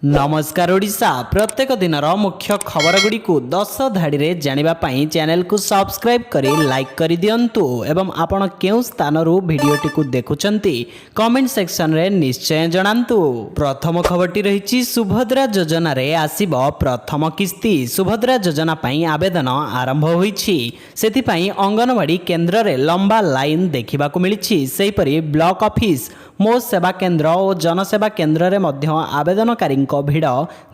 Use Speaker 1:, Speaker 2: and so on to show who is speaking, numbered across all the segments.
Speaker 1: नमस्कार ओडिशा प्रत्येक दिन मुख्य खबर गुड़ी को 10 धाड़ी रे जानिबा पाई चैनल को सब्सक्राइब करी लाइक करी दियंतु एवं आपण केउ स्थान रो वीडियोटी को देखुचंती कमेंट सेक्शन रे निश्चय जणांतु। प्रथम खबरटी रहिछि सुभद्रा योजना रे आसीबो प्रथम किस्ती। सुभद्रा योजना पाई आवेदन आरंभ होईछि। सेति पाई अंगनवाड़ी केंद्र रे लंबा लाइन देखिबा को मिलिछि। सेहि परि ब्लॉक ऑफिस मो सेवा केंद्र और जनसेवा केंद्र रे मध्य आवेदनकारी भिड़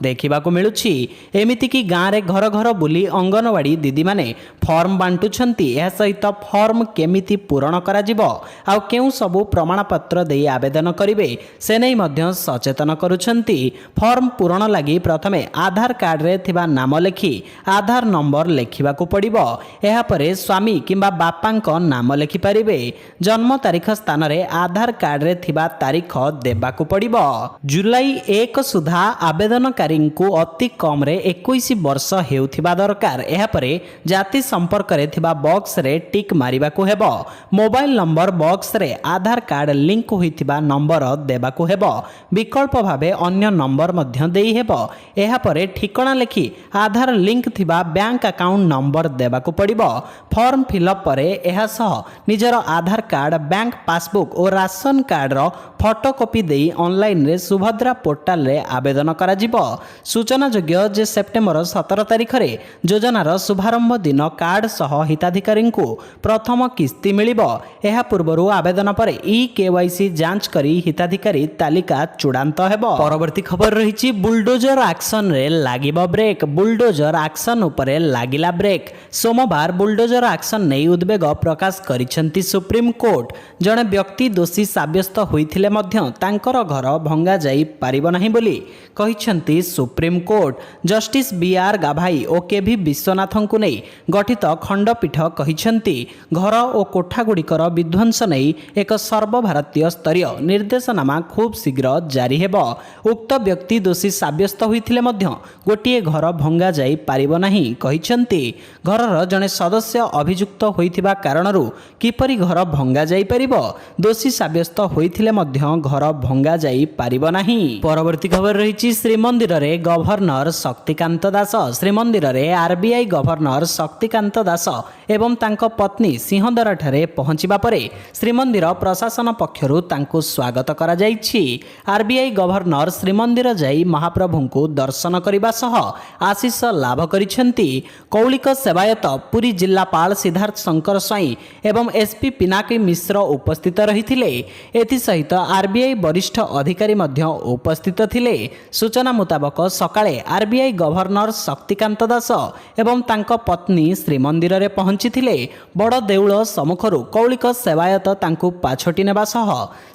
Speaker 1: देखा मिलूछि। एमिति कि गाँव में घर घर बुली अंगनवाड़ी दीदी माने फॉर्म बांटुछंती। यह सहित फॉर्म केमिति पूरण करा जिवो आउ केउ सबु प्रमाणपत्र दे आवेदन करिवे से नै मध्य सचेतन करुछंती। फॉर्म पूरण लगी प्रथमे आधार कार्ड रे थिबा नाम लेखि आधार नंबर लेखिबा को पड़िबो। एहा परे स्वामी किंबा बापांक नाम लेखि परिबे। जन्म तारीख स्थान रे आधार कार्ड रे थिबा तारीख देबाकू पड़िबो। जुलाई 1 सुधा आवेदनकारी को अति कम रे 21 वर्ष हेउथिबा दरकार। एहा परे जाति संपर्क रे थिबा बॉक्स रे टिक मारिबा को हेबो। मोबाइल नंबर बॉक्स रे आधार कार्ड लिंक होइथिबा नंबर देबाकू हेबो। विकल्प भाबे अन्य नंबर मध्य देई हेबो। एहा परे ठिकाना लेखि आधार लिंक थिबा बैंक अकाउंट नंबर देबाकू पड़िबो। फॉर्म फिलअप परे एहा सह निजर आधार कार्ड बैंक पासबुक और राशन कार्ड रो फोटोकॉपी देई ऑनलाइन रे सुभद्रा पोर्टल रे आवेदन करा जिवो। सूचना योग्य जे सेप्टेम्बर 17 तारिख रे योजनार शुभारंभ दिन कार्ड सह हिताधिकारी को प्रथम किस्ती मिलिबो। एहा पूर्वरु आवेदन परे केवाईसी जांच करी हिताधिकारी तालिका चूड़ांत हेबो। परवर्ती खबर रहिछि बुलडोजर एक्शन रे लागिबो ब्रेक। बुलडोजर एक्शन उपरे लागिला ब्रेक। सोमवार बुलडोजर एक्शन नै उद्वेग प्रकाश करिसेंती सुप्रीम कोर्ट। जणे व्यक्ति दोषी साब्यस्त होइथिले मध्य तांकर घर भंगा जाई पारिबो नाही बोली कहिसेंती सुप्रीम कोर्ट। जस्टिस बीआर गाभाई और केभी विश्वनाथन को नहीं गठित खंडपीठ कहिसेंती घर और कोठा गुड़िकर विध्वंस नहीं एक सर्वभारतीय स्तरीय निर्देशनामा खूब शीघ्र जारी हेबो। उक्त व्यक्ति दोषी साब्यस्त होइथिले मध्य गोटिए घर भंगा जाई पारिबो नाही कहिसेंती। घरर जने सदस्य अभियुक्त होइथिबा कारणरू किपरि घर भंगा जाई परिबो। दोषी साब्यस्त होइथिले मध्य घर भंगा जाई पारिबो नाही। परवर्ती खबर रही श्रीमंदिर रे गवर्नर शक्तिकांत दास। श्रीमंदिर रे आरबीआई गवर्नर शक्तिकांत दास एवं तांको पत्नी सिंहदरा ठारे पहुंचिबा परे श्रीमंदिर प्रशासन पक्षरु तांको स्वागत करा जायछि। आरबीआई गवर्नर श्रीमंदिर जाई महाप्रभुंको दर्शन करिबा सह आशीष लाभ करिसेंती। कौलिक सेवायत पुरी जिल्लापाल सिद्धार्थ शंकर स्वाई एवं एसपी पिनाकी मिश्र उपस्थित रहिथिले। एथि सहित आरबीआई वरिष्ठ अधिकारी मध्य उपस्थित थिले। सूचना मुताबक सकाळे आरबीआई गवर्नर शक्तिकांत दास एवं तांको पत्नी श्रीमंदिर रे पहुंचीथिले। बड़ देउळ सम्मुखरु कौलिक सेवायत तांको पाछटी नेबा सह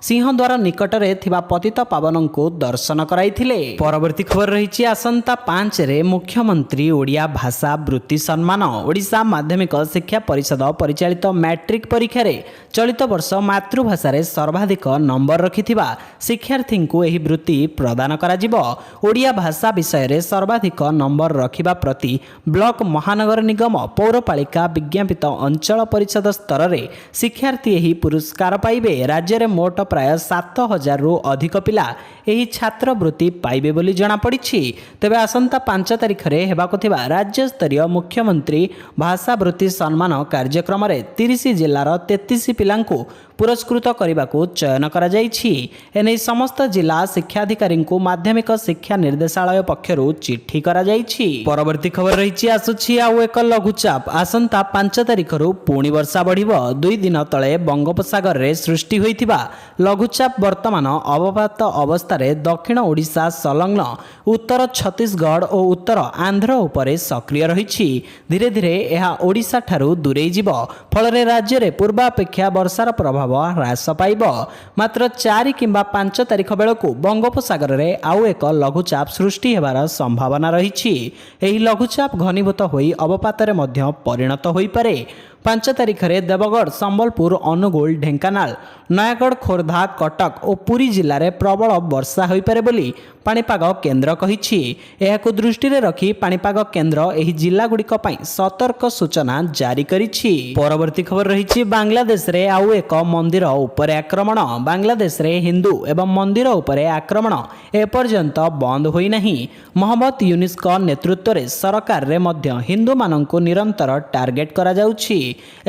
Speaker 1: सिंहद्वार निकट रे थिबा पतित पावनंको दर्शन कराइथिले। परवर्ती खबर रहिछि आसंता 5 रे मुख्यमंत्री ओडिया भाषा वृत्ति सम्मान। ओडिशा माध्यमिक शिक्षा परिषद परिचालित मैट्रिक परीक्षा रे चलित वर्ष मातृभाषा रे सर्वाधिक नंबर रखिथिबा शिक्षार्थी को एही वृत्ति प्रदान करा जिवो। ओडिया भाषा विषय रे सर्वाधिक नंबर रखिबा प्रति ब्लॉक महानगर निगम पौरपालिका विज्ञापित अंचल परिषद स्तर रे शिक्षार्थी एही पुरस्कार पाइबे। राज्य रे मोट प्राय 7000 रु अधिक पिला एही छात्रवृत्ति पाइबे बोली जणा पड़िछि। तेबे आसंता 5 तारिख रे हेबाको थिबा राज्य स्तरीय मुख्यमंत्री भाषा वृत्ति सम्मान कार्यक्रम रे 30 जिल्लार 33 पिलांको पुरस्कृत करने चयन करा जायछि। एने समस्त जिला शिक्षाधिकारी को माध्यमिक शिक्षा निर्देशालय पक्षरु चिट्ठी करा जायछि। परवर्ती खबर रही आसुछि आउ एक लघुचाप। आसंता 5 तारिख रु पुणी वर्षा बढ़िबो। 2 दिन तले बंगोपसागर रे सृष्टि होइथिबा लघुचाप वर्तमान अवपात अवस्था रे दक्षिण ओडिशा संलग्न उत्तर छत्तीसगढ़ और उत्तर आंध्र उपरे सक्रिय रहिछि। धीरे धीरे यह ओडिशा ठारू दूरेई जिवो। फल रे राज्य रे पूर्वापेक्षा वर्षार प्रभाव ह्रास पाइब। मात्र 4 किंबा 5 तारिख बेलू बंगोपसागर रे आउ एक लघुचाप सृष्टि हेबार संभावना रही। एही लघुचाप घनीभूत होई अवपात रे मध्य परिणत होई पारे। 5 ତାରିଖରେ ଦେବଗଡ଼, ସମ୍ବଲପୁର, ଅନୁଗୁଳ, ଢେଙ୍କାନାଳ, ନୟାଗଡ଼, ଖୋର୍ଦ୍ଧା, କଟକ ଓ ପୁରୀ ଜିଲ୍ଲାରେ ପ୍ରବଳ ବର୍ଷା ହୋଇପାରେ ବୋଲି ପାଣିପାଗ କେନ୍ଦ୍ର କହିଛି। ଏହାକୁ ଦୃଷ୍ଟିରେ ରଖି ପାଣିପାଗ କେନ୍ଦ୍ର ଏହି ଜିଲ୍ଲାଗୁଡ଼ିକ ପାଇଁ ସତର୍କ ସୂଚନା ଜାରି କରିଛି। ପରବର୍ତ୍ତୀ ଖବର ରହିଛି ବାଂଲାଦେଶରେ ଆଉ ଏକ ମନ୍ଦିର ଉପରେ ଆକ୍ରମଣ। ବାଂଲାଦେଶରେ ହିନ୍ଦୁ ଏବଂ ମନ୍ଦିର ଉପରେ ଆକ୍ରମଣ ଏପର୍ଯ୍ୟନ୍ତ ବନ୍ଦ ହୋଇନାହିଁ। ମହମ୍ମଦ ୟୁନିସ୍ଙ୍କ ନେତୃତ୍ୱରେ ସରକାରରେ ମଧ୍ୟ ହିନ୍ଦୁମାନଙ୍କୁ ନିରନ୍ତର ଟାର୍ଗେଟ କରାଯାଉଛି।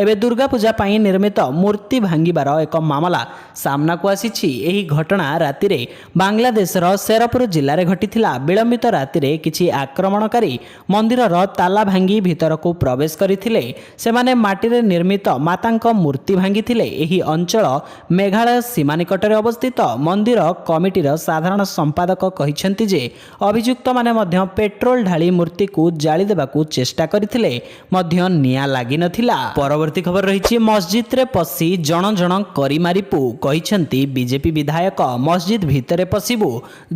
Speaker 1: ଏବେ ଦୁର୍ଗାପୂଜା ପାଇଁ ନିର୍ମିତ ମୂର୍ତ୍ତି ଭାଙ୍ଗିବାର ଏକ ମାମଲା ସାମ୍ନାକୁ ଆସିଛି। ଏହି ଘଟଣା ରାତିରେ ବାଂଲାଦେଶର ଶେରପୁର ଜିଲ୍ଲାରେ ଘଟିଥିଲା। ବିଳମ୍ବିତ ରାତିରେ କିଛି ଆକ୍ରମଣକାରୀ ମନ୍ଦିରର ତାଲା ଭାଙ୍ଗି ଭିତରକୁ ପ୍ରବେଶ କରିଥିଲେ। ସେମାନେ ମାଟିରେ ନିର୍ମିତ ମାତାଙ୍କ ମୂର୍ତ୍ତି ଭାଙ୍ଗିଥିଲେ। ଏହି ଅଞ୍ଚଳ ମେଘାଳୟ ସୀମା ନିକଟରେ ଅବସ୍ଥିତ। ମନ୍ଦିର କମିଟିର ସାଧାରଣ ସମ୍ପାଦକ କହିଛନ୍ତି ଯେ ଅଭିଯୁକ୍ତମାନେ ମଧ୍ୟ ପେଟ୍ରୋଲ ଢାଳି ମୂର୍ତ୍ତିକୁ ଜାଳି ଦେବାକୁ ଚେଷ୍ଟା କରିଥିଲେ ମଧ୍ୟ ନିଆଁ ଲାଗିନଥିଲା। ପରବର୍ତ୍ତୀ ଖବର ରହିଛି ମସଜିଦରେ ପଶି ଜଣ ଜଣ କରି ମାରିବୁ କହିଛନ୍ତି ବିଜେପି ବିଧାୟକ। ମସଜିଦ ଭିତରେ ପଶିବୁ,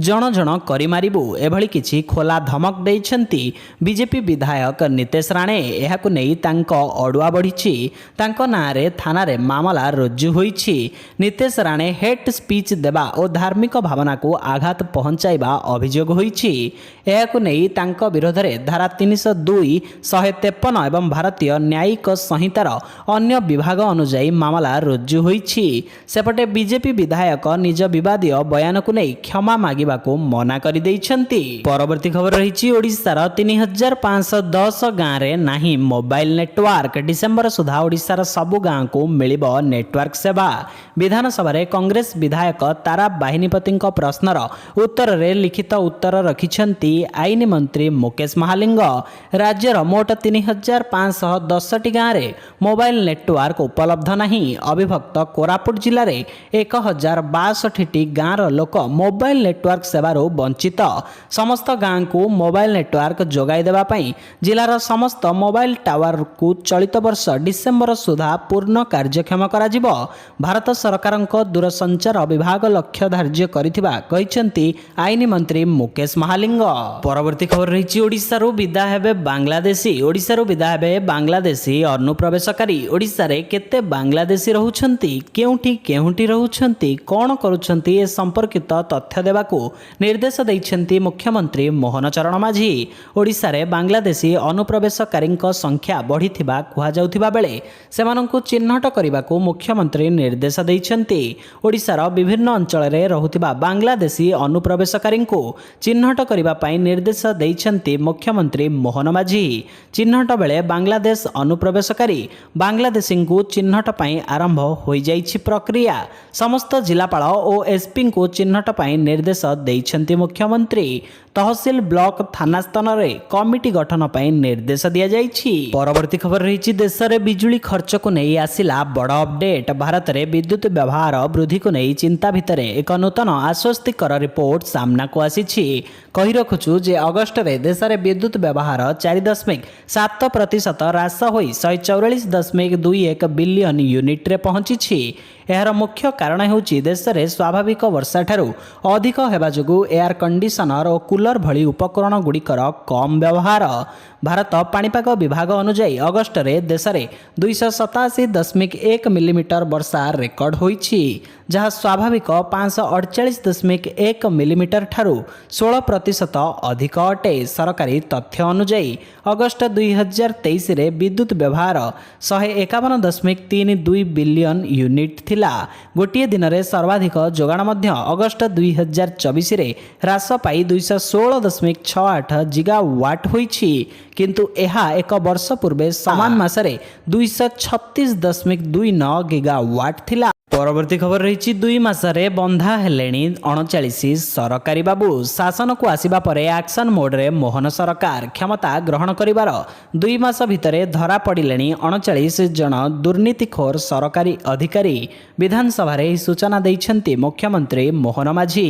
Speaker 1: ଜଣ ଜଣ କରି ମାରିବୁ, ଏଭଳି କିଛି ଖୋଲା ଧମକ ଦେଇଛନ୍ତି ବିଜେପି ବିଧାୟକ ନିତେଶ ରାଣେ। ଏହାକୁ ନେଇ ତାଙ୍କ ଅଡୁଆ ବଢ଼ିଛି। ତାଙ୍କ ନାଁରେ ଥାନାରେ ମାମଲା ରୁଜୁ ହୋଇଛି। ନିତେଶ ରାଣେ ହେଟ୍ ସ୍ପିଚ୍ ଦେବା ଓ ଧାର୍ମିକ ଭାବନାକୁ ଆଘାତ ପହଞ୍ଚାଇବା ଅଭିଯୋଗ ହୋଇଛି। ଏହାକୁ ନେଇ ତାଙ୍କ ବିରୋଧରେ ଧାରା 302, 153 ଏବଂ ଭାରତୀୟ ନ୍ୟାୟିକ ସଂହିତାର ଅନ୍ୟ ବିଭାଗ ଅନୁଯାୟୀ ମାମଲା ରୁଜୁ ହୋଇଛି। ସେପଟେ ବିଜେପି ବିଧାୟକ ନିଜ ବିବାଦୀୟ ବୟାନକୁ ନେଇ କ୍ଷମା ମାଗିବାକୁ ମନା କରିଦେଇଛନ୍ତି। ପରବର୍ତ୍ତୀ ଖବର ରହିଛି ଓଡ଼ିଶାର 3510 ଗାଁରେ ନାହିଁ ମୋବାଇଲ ନେଟୱାର୍କ। ଡିସେମ୍ବର ସୁଦ୍ଧା ଓଡ଼ିଶାର ସବୁ ଗାଁକୁ ମିଳିବ ନେଟୱାର୍କ ସେବା। ବିଧାନସଭାରେ କଂଗ୍ରେସ ବିଧାୟକ ତାରା ବାହିନୀପତିଙ୍କ ପ୍ରଶ୍ନର ଉତ୍ତରରେ ଲିଖିତ ଉତ୍ତର ରଖିଛନ୍ତି ଆଇନ ମନ୍ତ୍ରୀ ମୁକେଶ ମହାଲିଙ୍ଗ। ରାଜ୍ୟର ମୋଟ 3510ଟି ଗାଁରେ ମୋବାଇଲ ନେଟୱାର୍କ ଉପଲବ୍ଧ ନାହିଁ। ଅବିଭକ୍ତ କୋରାପୁଟ ଜିଲ୍ଲାରେ 1062ଟି ଗାଁର ଲୋକ ମୋବାଇଲ ନେଟୱାର୍କ ସେବାରୁ ବଞ୍ଚିତ। ସମସ୍ତ ଗାଁକୁ ମୋବାଇଲ ନେଟୱାର୍କ ଯୋଗାଇ ଦେବା ପାଇଁ ଜିଲ୍ଲାର ସମସ୍ତ ମୋବାଇଲ ଟାୱାରକୁ ଚଳିତ ବର୍ଷ ଡିସେମ୍ବର ସୁଦ୍ଧା ପୂର୍ଣ୍ଣ କାର୍ଯ୍ୟକ୍ଷମ କରାଯିବ। ଭାରତ ସରକାରଙ୍କ ଦୂରସଞ୍ଚାର ବିଭାଗ ଲକ୍ଷ୍ୟ ଧାର୍ଯ୍ୟ କରିଥିବା କହିଛନ୍ତି ଆଇନ ମନ୍ତ୍ରୀ ମୁକେଶ ମହାଲିଙ୍ଗ। ପରବର୍ତ୍ତୀ ଖବର ରହିଛି ଓଡ଼ିଶାରୁ ବିଦା ହେବେ ବାଂଲାଦେଶୀ। ଓଡ଼ିଶାରୁ ବିଦା ହେବେ ବାଂଲାଦେଶୀ ଅନୁପ୍ରବେଶକାରୀ। ଓଡ଼ିଶାରେ କେତେ ବାଂଲାଦେଶୀ ରହୁଛନ୍ତି, କେଉଁଠି ରହୁଛନ୍ତି, କ'ଣ କରୁଛନ୍ତି, ଏ ସମ୍ପର୍କିତ ତଥ୍ୟ ଦେବାକୁ ନିର୍ଦ୍ଦେଶ ଦେଇଛନ୍ତି ମୁଖ୍ୟମନ୍ତ୍ରୀ ମୋହନ ଚରଣ ମାଝୀ। ଓଡ଼ିଶାରେ ବାଂଲାଦେଶୀ ଅନୁପ୍ରବେଶକାରୀଙ୍କ ସଂଖ୍ୟା ବଢ଼ିଥିବା କୁହାଯାଉଥିବା ବେଳେ ସେମାନଙ୍କୁ ଚିହ୍ନଟ କରିବାକୁ ମୁଖ୍ୟମନ୍ତ୍ରୀ ନିର୍ଦ୍ଦେଶ ଦେଇଛନ୍ତି। ଓଡ଼ିଶାର ବିଭିନ୍ନ ଅଞ୍ଚଳରେ ରହୁଥିବା ବାଂଲାଦେଶୀ ଅନୁପ୍ରବେଶକାରୀଙ୍କୁ ଚିହ୍ନଟ କରିବା ପାଇଁ ନିର୍ଦ୍ଦେଶ ଦେଇଛନ୍ତି ମୁଖ୍ୟମନ୍ତ୍ରୀ ମୋହନ ମାଝୀ। ଚିହ୍ନଟ ବେଳେ ବାଂଲାଦେଶ ଅନୁପ୍ରବେଶକାରୀ ବାଂଲାଦେଶୀଙ୍କୁ ଚିହ୍ନଟ ପାଇଁ ଆରମ୍ଭ ହୋଇଯାଇଛି ପ୍ରକ୍ରିୟା। ସମସ୍ତ ଜିଲ୍ଲାପାଳ ଓ ଏସ୍ପିଙ୍କୁ ଚିହ୍ନଟ ପାଇଁ ନିର୍ଦ୍ଦେଶ ଦେଇଛନ୍ତି ମୁଖ୍ୟମନ୍ତ୍ରୀ। ତହସିଲ, ବ୍ଲକ, ଥାନା ସ୍ତରରେ କମିଟି ଗଠନ ପାଇଁ ନିର୍ଦ୍ଦେଶ ଦିଆଯାଇଛି। ପରବର୍ତ୍ତୀ ଖବର ରହିଛି ଦେଶରେ ବିଜୁଳି ଖର୍ଚ୍ଚକୁ ନେଇ ଆସିଲା ବଡ଼ ଅପଡେଟ୍। ଭାରତରେ ବିଦ୍ୟୁତ ବ୍ୟବହାର ବୃଦ୍ଧିକୁ ନେଇ ଚିନ୍ତା ଭିତରେ ଏକ ନୂତନ ଆଶ୍ୱସ୍ତିକର ରିପୋର୍ଟ ସାମ୍ନାକୁ ଆସିଛି। କହି ରଖୁଛୁ ଯେ ଅଗଷ୍ଟରେ ଦେଶରେ ବିଦ୍ୟୁତ ବ୍ୟବହାର 4.7% ହ୍ରାସ ହୋଇ 144.21 ବିଲିୟନ ୟୁନିଟ୍ରେ ପହଞ୍ଚିଛି। ଏହାର ମୁଖ୍ୟ କାରଣ ହେଉଛି ଦେଶରେ ସ୍ୱାଭାବିକ ବର୍ଷାଠାରୁ ଅଧିକ ହେବା ଯୋଗୁଁ ଏୟାର କଣ୍ଡିସନର ଓ କୁଲର ଭଳି ଉପକରଣ ଗୁଡ଼ିକର କମ୍ ବ୍ୟବହାର। ଭାରତ ପାଣିପାଗ ବିଭାଗ ଅନୁଯାୟୀ ଅଗଷ୍ଟରେ ଦେଶରେ 287.1 ମିଲିମିଟର ବର୍ଷା ରେକର୍ଡ ହୋଇଛି, ଯାହା ସ୍ୱାଭାବିକ 548.1 ମିଲିମିଟର ଠାରୁ 16% ଅଧିକ ଅଟେ। ସରକାରୀ ତଥ୍ୟ ଅନୁଯାୟୀ ଅଗଷ୍ଟ 2023ରେ ବିଦ୍ୟୁତ ବ୍ୟବହାର 151.32 ବିଲିୟନ ୟୁନିଟ୍ ଥିଲା। ଗୋଟିଏ ଦିନରେ ସର୍ବାଧିକ ଯୋଗାଣ ମଧ୍ୟ ଅଗଷ୍ଟ 2024ରେ ହ୍ରାସ ପାଇ 216.68 ଜିଗାୱାଟ୍ ହୋଇଛି, କିନ୍ତୁ ଏହା ଏକ ବର୍ଷ ପୂର୍ବେ ସମାନ ମାସରେ 236.29 ଗିଗାୱାଟ୍ ଥିଲା। ପରବର୍ତ୍ତୀ ଖବର ରହିଛି 2 ମାସରେ ବନ୍ଧା ହେଲେଣି 39 ସରକାରୀ ବାବୁ। ଶାସନକୁ ଆସିବା ପରେ ଆକ୍ସନ ମୋଡରେ ମୋହନ ସରକାର। କ୍ଷମତା ଗ୍ରହଣ କରିବାର 2 ମାସ ଭିତରେ ଧରା ପଡ଼ିଲେଣି 39 ଜଣ ଦୁର୍ନୀତିଖୋର ସରକାରୀ ଅଧିକାରୀ। ବିଧାନସଭାରେ ଏହି ସୂଚନା ଦେଇଛନ୍ତି ମୁଖ୍ୟମନ୍ତ୍ରୀ ମୋହନ ମାଝୀ।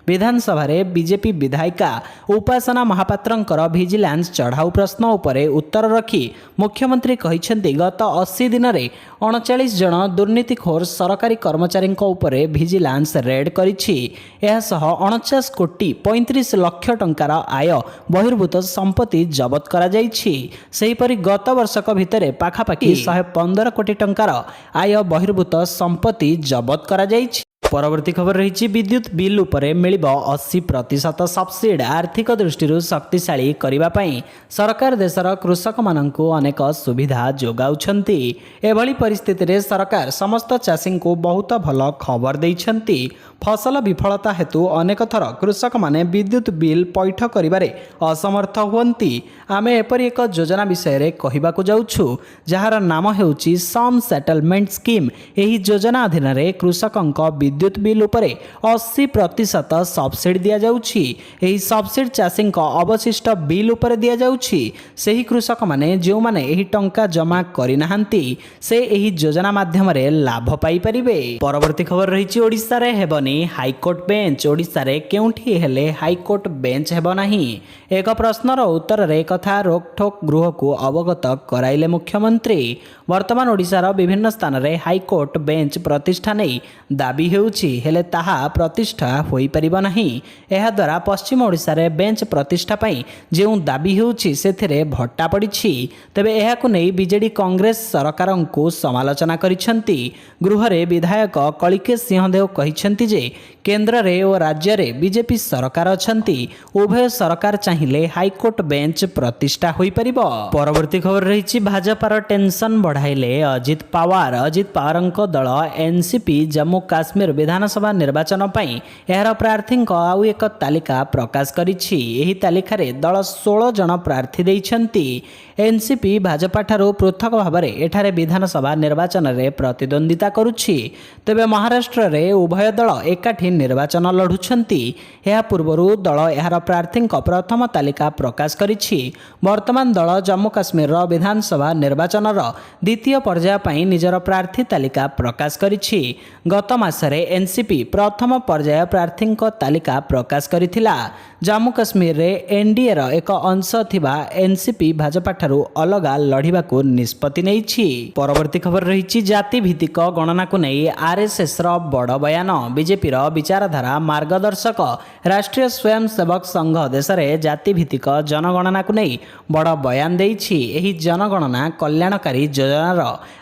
Speaker 1: ବିଧାନସଭାରେ ବିଜେପି ବିଧାୟିକା ଉପାସନା ମହାପାତ୍ରଙ୍କର ଭିଜିଲାନ୍ସ ଚଢ଼ାଉ ପ୍ରଶ୍ନ ଉପରେ ଉତ୍ତର ରଖି ମୁଖ୍ୟମନ୍ତ୍ରୀ କହିଛନ୍ତି ଗତ 80 ଦିନରେ 39 ଜଣ ଦୁର୍ନୀତିଖୋର ସରକାରୀ कर्मचारी उपरे भिजिलांस रेड करिछि। एहा सह 49 कोटी 35 लाख टंकार आय बहिर्भूत संपत्ति जबत करा जाइछि। सेहिपरि गत वर्षक भितरे पाखापाखि 115 कोटी टंकार आय बहिर्भूत संपत्ति जबत करा जाइछि। परवर्ती खबर रही विद्युत बिल उपरे मिलिब 80% सब्सिडी। आर्थिक दृष्टि शक्तिशाली करने सरकार देशर कृषक मानू अनेक सुविधा जोगाउछंती। एभली परिस्थिति रे सरकार समस्त चाषी को बहुत भल खबर देइछंती। फसल विफलता हेतु अनेक थर कृषक माने विद्युत बिल पैठ करिबारे असमर्थ हुअंती। आमे एपरि एक योजना विषय रे कहिबाकू जाउछु जहार नाम हेउची सम सेटलमेंट स्कीम। एही योजना अधीन रे कृषकंक विद्युत बिल उपरे 80% सब्सिडी दिया जाउछि। एही सब्सिडी चाषींक अवशिष्ट बिल उपरे दिया जाउछि। सेही कृषक माने जो माने एही टंका जमा करि नाहंती से एही योजना माध्यम रे लाभ पाई परिबे। परवर्ती खबर रहिछि ओडिसा रे हेबनी हाईकोर्ट बेंच। ओडिसा रे केउठी हेले हाईकोर्ट बेंच हेबो नाही। एक प्रश्नर उत्तर रे कथा रोकठोक गृह को अवगत कराइले मुख्यमंत्री। वर्तमान ओडिशार विभिन्न स्थान रे हाईकोर्ट बेंच प्रतिष्ठा नै दाबी हेउछि हेले ताहा प्रतिष्ठा होई परिबो नाही। एहा द्वारा पश्चिम ओडिशा रे बेंच प्रतिष्ठा पई जेउ दाबी हेउछि सेथिरे भट्टा पड़िछि। तबे एहाकु नै बीजेडी कांग्रेस सरकारंकु समालोचना करिसंती। गृह रे विधायक कलिकेश सिंहदेव कहिसंती जे केंद्र रे और राज्य रे बीजेपी सरकार अछंती। उभय सरकार चाहिए हाईकोर्ट बेंच प्रतिष्ठा होई परिबो। परवर्ती खबर रही भाजपार टेंशन बढ़ाइले अजित पावार। अजित पावारंक दल एनसीपी जम्मू काश्मीर विधानसभा निर्वाचन पई एहार प्रार्थी आउ एक तालिका प्रकाश करिछि। एही तालिका रे दल 16 जन प्रार्थी दैछंती। एनसीपी भाजपा ठारू पृथक भाव एठारे विधानसभा निर्वाचन रे प्रतिद्वंदिता करुछि। तेबे महाराष्ट्र रे उभय दल एकाठी निर्वाचन लढुछंती। एहा पूर्वरु दल एहार प्रार्थी प्रथम तालिका प्रकाश करिछि। वर्तमान दल जम्मू काश्मीर विधानसभा निर्वाचन द्वितीय पर्याय पई निजर प्रार्थी तालिका प्रकाश करिछि। गत मासरे एनसीपी प्रथम पर्याय प्रार्थी तालिका प्रकाश करिथिला। जम्मू काश्मीर रे एनडीए एक अंश थिबा एनसीपी भाजपा ठारू अलगा लढिबाकू निष्पत्ति नैछि। परवर्ती खबर रही जाति भित्तिक गणना को नहीं आरएसएस रो बड़ बयान। बीजेपी रो विचारधारा मार्गदर्शक राष्ट्रीय स्वयंसेवक संघ देश में जाति भित्तिक जनगणना को नहीं बड़ बयान देइछि। एही जनगणना कल्याणकारी योजनार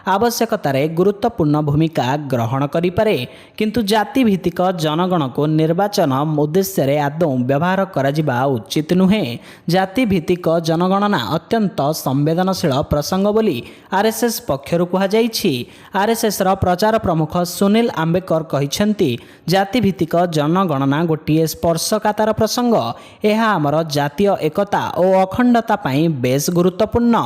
Speaker 1: आवश्यकतार गुरुत्वपूर्ण भूमिका ग्रहण करिपारे, किंतु जाति भित्तिक जनगणना को निर्वाचन उद्देश्य रे आदौ व्यवहार कराजिबा उचित नुहे। जाति भित्तिक जनगणना अत्यंत संवेदनशील प्रसंग बोली आरएसएस पक्षरु कहा जाइछि। आरएसएस रो प्रचार प्रमुख सुनील आंबेकर कहिसंती जाति भित्तिक जनगणना गोटिए स्पर्शकातर प्रसंग। यह आमर जातीय एकता और अखंडता पाई बेस गुरुत्वपूर्ण।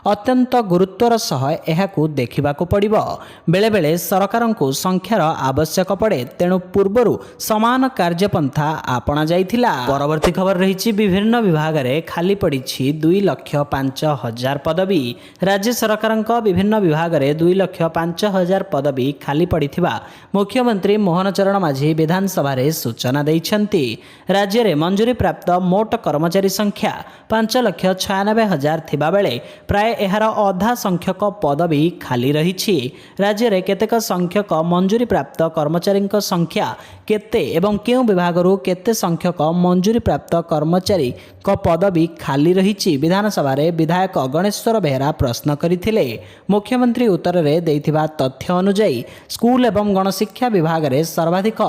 Speaker 1: अत्यंत गुरुत्वर सह एहाकू देखिबाकू पड़िबो। बेले बेले सरकारंकू संख्यार आवश्यक पड़े, तेणु पूर्वरु समान कार्यपंथा आपणा जाइथिला। परवर्ती खबर रही विभिन्न विभाग रे खाली पड़ी 2,05,000 पदवी। राज्य सरकारंक विभिन्न विभाग रे 2,05,000 पदवी खाली पड़िथिबा मुख्यमंत्री मोहन चरण माझी विधानसभा रे सूचना दैछंती। राज्य रे मंजूरी प्राप्त मोट कर्मचारी संख्या 5,96,000 थिबा बेले प्राय एहार अधा संख्यक पदवी खाली रहिछि। राज्य रे केतेक संख्यक मंजूरी प्राप्त कर्मचारी संख्या केते एवं केउ विभाग रु केते संख्यक मंजूरी प्राप्त कर्मचारी को पदवी खाली रहिछि विधानसभा रे विधायक गणेश्वर बेहरा प्रश्न करिथिले। मुख्यमंत्री उत्तर रे दैथिबा तथ्य अनुसार स्कूल एवं गणशिक्षा विभाग रे सर्वाधिक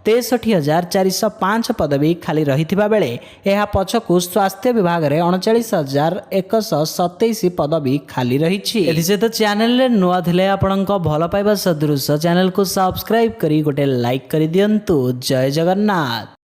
Speaker 1: 63,405 पदवी खाली रहिथिबा बेले एहा पछकु स्वास्थ्य विभाग रे 39,127 पदवी खाली रहिछि। एथि से तो चैनल रे नुआ थिले आपनक भल पाइबा सदृश चैनल को सब्सक्राइब करी गोटे लाइक करि दियंतु। जय जगन्नाथ।